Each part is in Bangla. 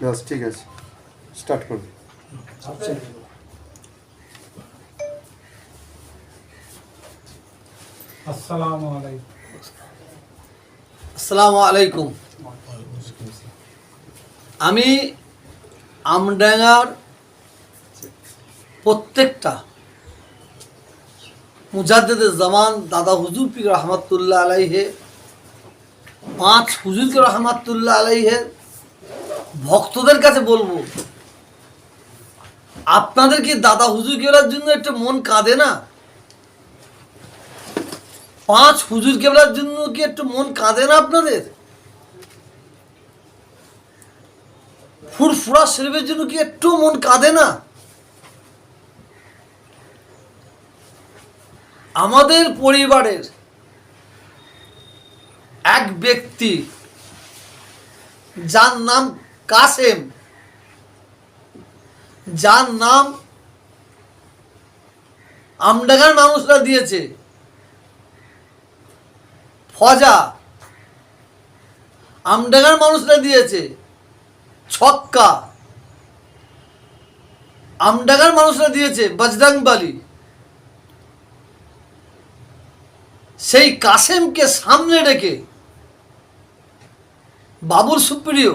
ব্যাস ঠিক আছে, স্টার্ট করুন। আসসালামু আলাইকুম। আমি আমডাঙ্গার প্রত্যেকটা মুজাদ্দেদে জামান দাদা হুজুর পীর রহমাতুল্লাহ আলাইহে, 5 হুজুর রহমাতুল্লাহ আলাইহে ভক্তদের কাছে বলবো, আপনাদের কি দাদা হুজুর কেবলার জন্য একটু মন কাঁদে না? 5 হুজুর কেবলার জন্য কি একটু মন কাঁদে না আপনাদের? ফুরফুরা শরীফের জন্য কি একটু মন কাঁদে না? আমাদের পরিবারের এক ব্যক্তি যার নাম কাসেম, যার নাম আমডাঙ্গার মানুষরা দিয়েছে ফজা, আমডাঙ্গার মানুষরা দিয়েছে ছক্কা, আমডাঙ্গার মানুষরা দিয়েছে বজরংবলী। সেই কাসেমকে সামনে রেখে বাবুল সুপ্রিয়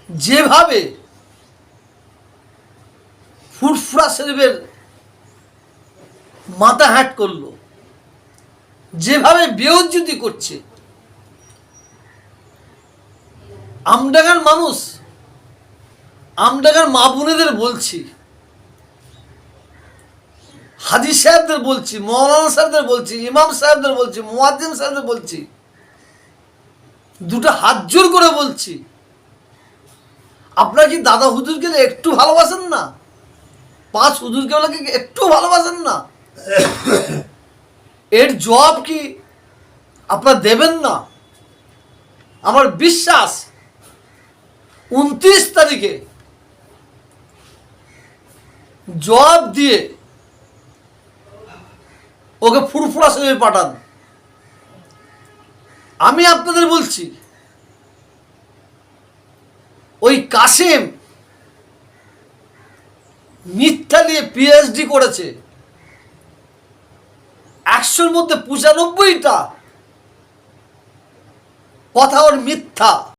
যেভাবে ফুরফুরা শরীফের মাথা হ্যাট করলো, যেভাবে বেইজ্জতি করছে, আমডাঙ্গার মানুষ, আমডাঙ্গার মা বোনেদের বলছি, হাজি সাহেবদের বলছি, মৌলানা সাহেবদের বলছি, ইমাম সাহেবদের বলছি, মুয়াজ্জিন সাহেবদের বলছি, দুটো হাত জোর করে বলছি, আপনারা কি দাদা হুজুরকে একটু ভালোবাসেন না? 5 হুজুরকে একটু ভালোবাসেন না? এর জবাব কি আপনারা দেবেন না? আমার বিশ্বাস 29 তারিখে জবাব দিয়ে ওকে ফুরফুরা শরীফে পাঠান। আমি আপনাদের বলছি, ওই কাসেম মিথ্যা নিয়ে পিএইচডি করেছে, 100-র মধ্যে 95টা কথা ওর মিথ্যা।